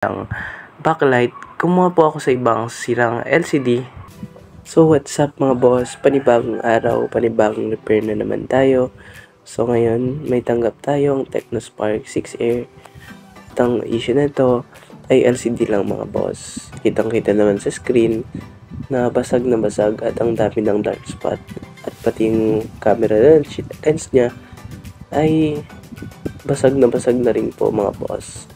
ng backlight, kumuha po ako sa ibang sirang LCD. So what's up mga boss, panibagong araw, panibagong repair na naman tayo. So ngayon may tanggap tayong Technospark 6 Air. At ang issue na ito ay LCD lang mga boss. Kitang kita naman sa screen na basag at ang dami ng dark spot. At pati yung camera lens niya ay basag na rin po mga boss.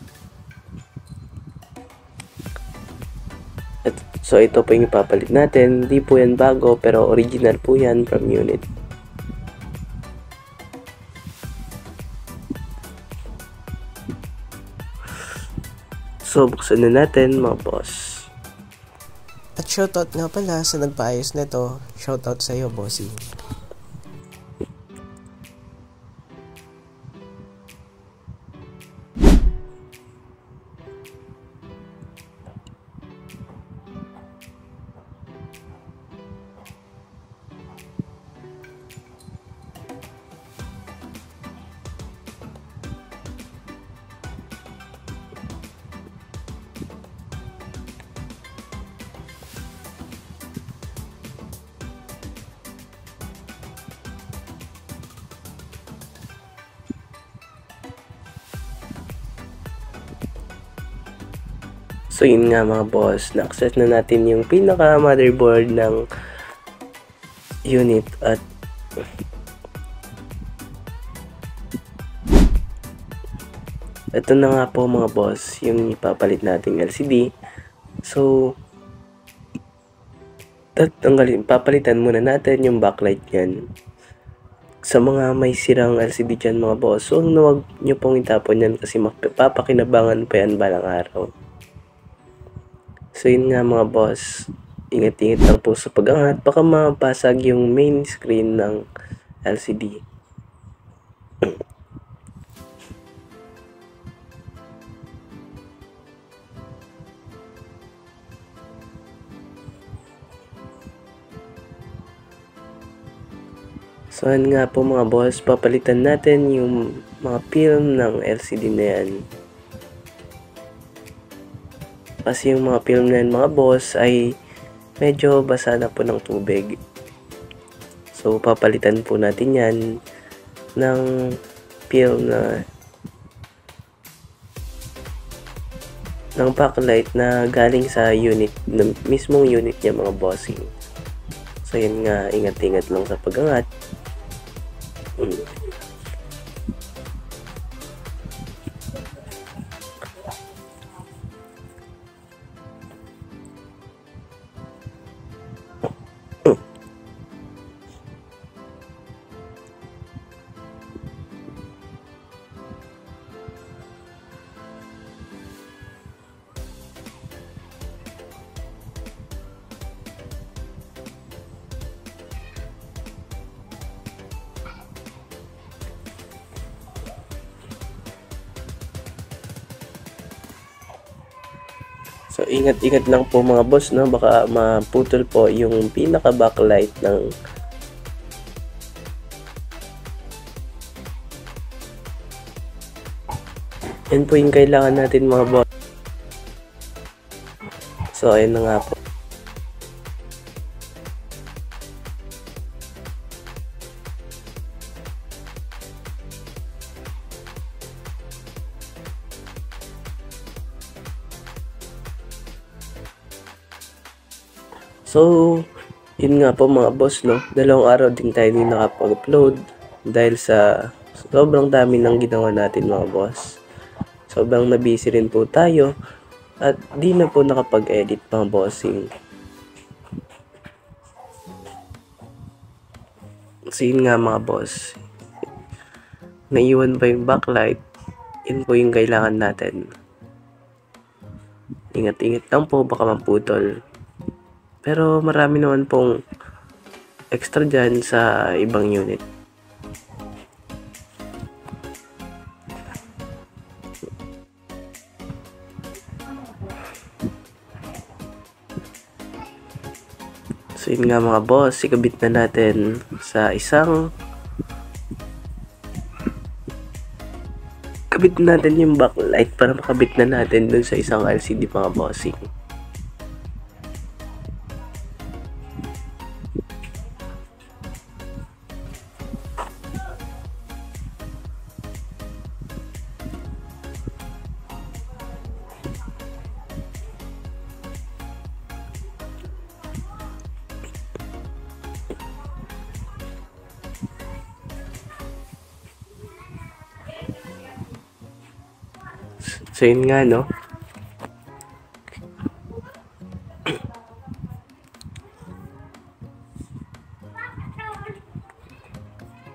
So ito po yung ipapalit natin. Hindi po yan bago pero original po yan from unit. So buksan na natin mga boss. At shoutout nga pala sa nagpaayos nito. Shoutout sa iyo, bossy. So yun nga mga boss, na-access na natin yung pinaka motherboard ng unit at ito na nga po mga boss yung ipapalit nating LCD. So papalitan muna natin yung backlight yan. Sa mga may sirang LCD dyan mga boss, so huwag nyo pong itapon yan kasi mapapakinabangan pa yan balang araw. So yun nga mga boss, ingat-ingat lang po sa pag-angat, baka mapasag yung main screen ng LCD. So yun nga po mga boss, papalitan natin yung mga film ng LCD na yan. Kasi yung mga film na yan mga boss ay medyo basa na po ng tubig. So papalitan po natin yan ng film ng backlight na galing sa unit, mismong unit niya mga bossing. So yun nga, ingat-ingat lang sa pag-angat. So ingat-ingat lang po mga boss, no, baka maputol po yung pinaka backlight ng yan po yung kailangan natin mga boss. So ayun na nga po. So, yun nga po mga boss, no? 2 araw din tayo din nakapag-upload dahil sa sobrang dami ng ginawa natin mga boss. Sobrang na-busy rin po tayo at di na po nakapag-edit mga bossing. So, yun nga mga boss. Naiwan pa yung backlight. Yun po yung kailangan natin. Ingat-ingat lang po, baka maputol. Pero marami naman pong extra dyan sa ibang unit. So yun nga mga boss, ikabit na natin sa isang ikabit natin yung backlight para makabit na natin dun sa isang LCD mga bossing. So yun nga, no?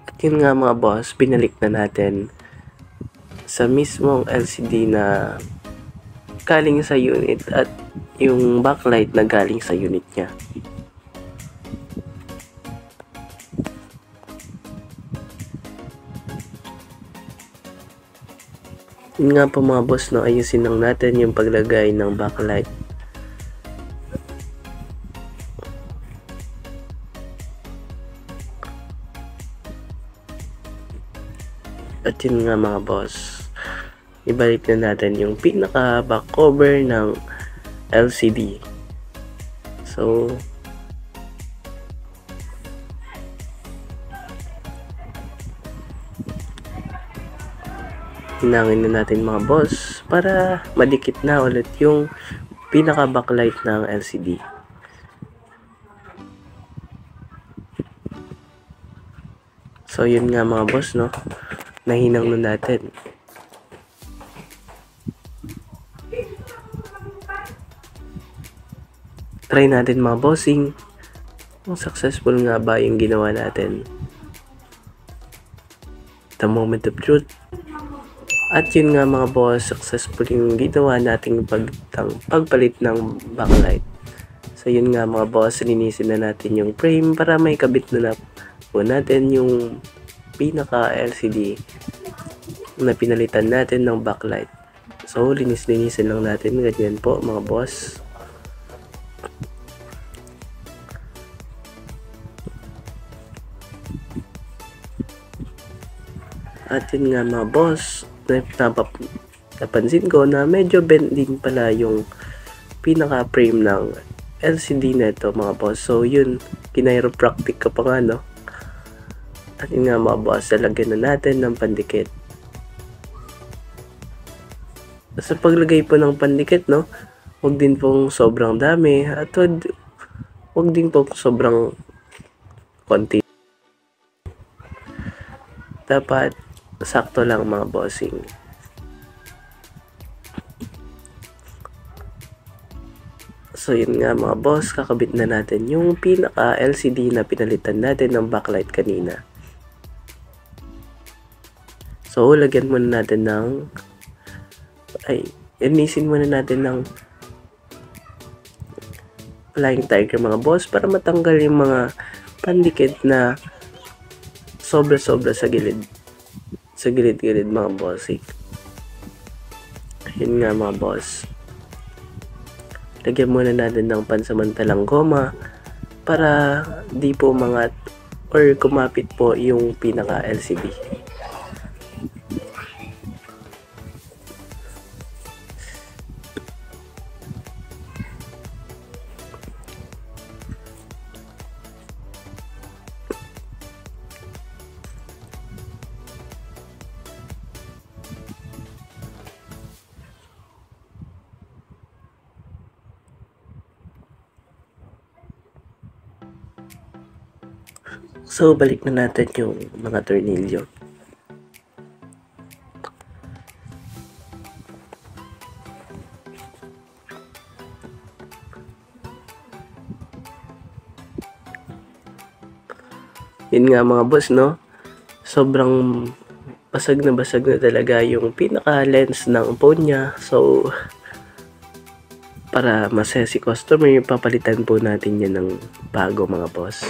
At yun nga mga boss, binalik na natin sa mismong LCD na galing sa unit at yung backlight na galing sa unit niya. Yun nga po mga boss, no, ayusin lang natin yung paglagay ng backlight. At yun nga mga boss, ibalik na natin yung pinaka back cover ng LCD. So hinangin na natin mga boss para madikit na ulit yung pinaka backlight ng LCD. So yun nga mga boss, no, nahinang na natin. Try natin mga bossing kung successful nga ba yung ginawa natin. The moment of truth. At yun nga mga boss, successful yung ginawa nating pagpalit ng backlight. So yun nga mga boss, linisin na natin yung frame para may kabit na po natin yung pinaka LCD na pinalitan natin ng backlight. So linis-linisin lang natin, ganyan po mga boss. At yun nga mga boss, napansin ko na medyo bend din pala yung pinaka frame ng LCD na ito mga boss. So yun, kinairopractic ka pa nga, no? At yun nga mga boss, lalagyan na natin ng pandikit. Sa paglagay po ng pandikit, no, huwag din pong sobrang dami at huwag din pong sobrang konti. Dapat sakto lang mga bossing. So yun nga mga boss, kakabit na natin yung pinaka LCD na pinalitan natin ng backlight kanina. So lagyan muna natin ng inisin muna natin ng flying tiger mga boss para matanggal yung mga pandikit na sobra-sobra sa gilid. Sa gilid-gilid mga bossing. Yun nga mga boss. Lagyan muna natin ng pansamantalang goma para di po umangat or kumapit po yung pinaka LCD. So, balik na natin yung mga tornilyo. Yun nga mga boss, no? Sobrang basag na talaga yung pinaka-lens ng phone niya. So, para masaya si customer, papalitan po natin yan ng bago mga boss.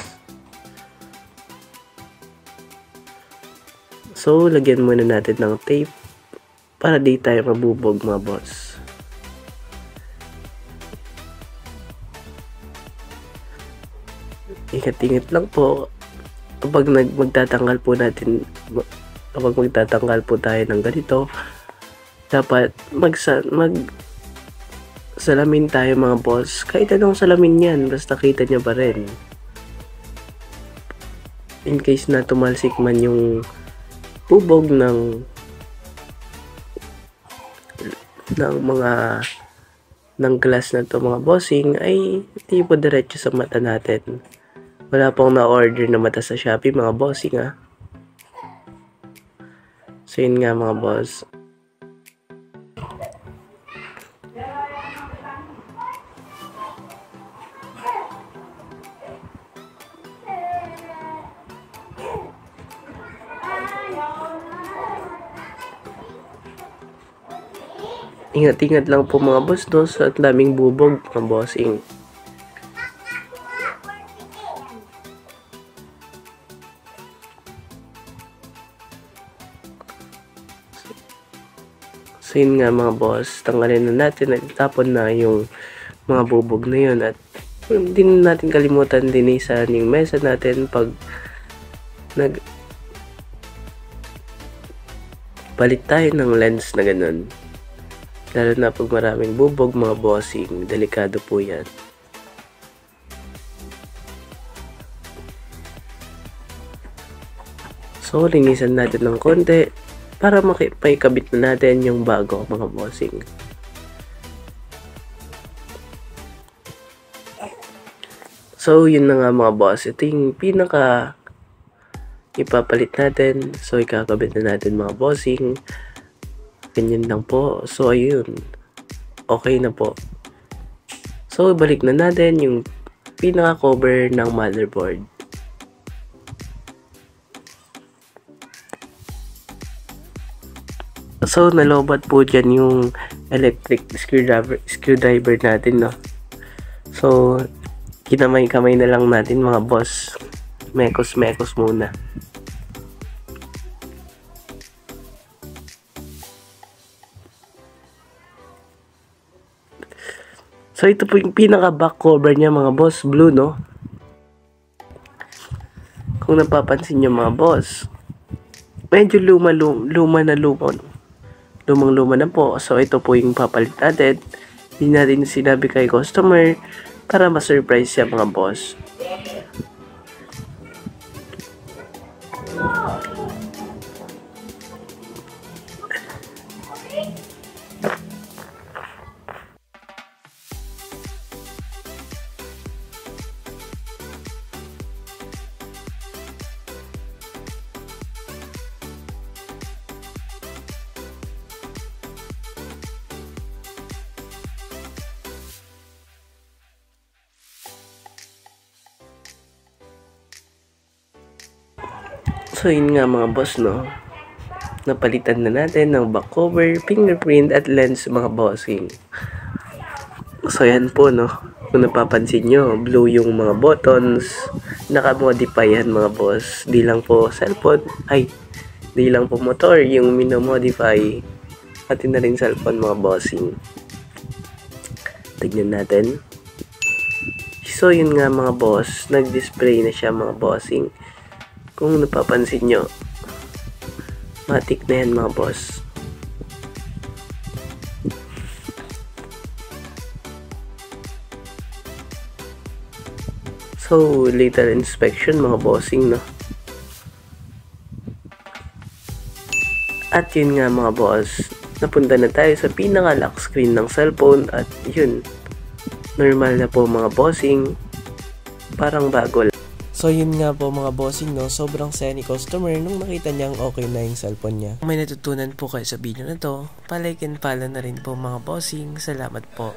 So, lagyan muna natin ng tape para di tayo mabubog mga boss. Ingat-ingat lang po kapag magtatanggal po tayo ng ganito, dapat salamin tayo mga boss. Kahit anong salamin yan, basta kita nyo pa rin. In case na tumalsik man yung bubog ng glass na to mga bossing, ay hindi po diretso sa mata natin. Wala pong na-order na mata sa Shopee mga bossing ha. So yun nga mga boss. Ingat-ingat lang po mga boss dos at daming bubog mga bossing. So yun nga mga boss, tanggalin na natin at tapon na yung mga bubog na yun at hindi natin kalimutan dinisan yung mesa natin pag palit tayo ng lens na ganun. Lalo na pag maraming bubog mga bossing, delikado po yan. So linisan natin ng konti para maikabit na natin yung bago mga bossing. So yun na nga mga boss, ito yung pinaka ipapalit natin. So ikakabit na natin mga bossing. Ganyan lang po. So ayun, okay na po. So balik na natin yung pinaka cover ng motherboard. So nalobat po dyan yung electric screwdriver natin, no. So kinamay-kamay na lang natin mga boss. Mekos muna. So ito po yung pinaka back cover niya mga boss, blue, no. Kung napapansin niyo mga boss, medyo lumang-luma na po. So ito po yung papalit natin. Hindi natin sinabi kay customer para ma-surprise siya mga boss. So yun nga mga boss, no. Napalitan na natin ng back cover, fingerprint at lens mga bossing. So yan po, no. Kung napapansin nyo, blue yung mga buttons. Naka-modify yan mga boss. Di lang po cellphone, di lang po motor yung minomodify. Pati na rin cellphone mga bossing. Tignan natin. So yun nga mga boss, nag-display na siya mga bossing. Kung napapansin nyo, matik na yan mga boss. So later inspection mga bossing, no. At yun nga mga boss, napunta na tayo sa pinaka lock screen ng cellphone at yun, normal na po mga bossing, parang bago lang. So yun nga po mga bossing, no, sobrang saya ni customer nung nakita niyang okay na yung cellphone niya. Kung may natutunan po kayo sa video na to, palike and follow na rin po mga bossing. Salamat po.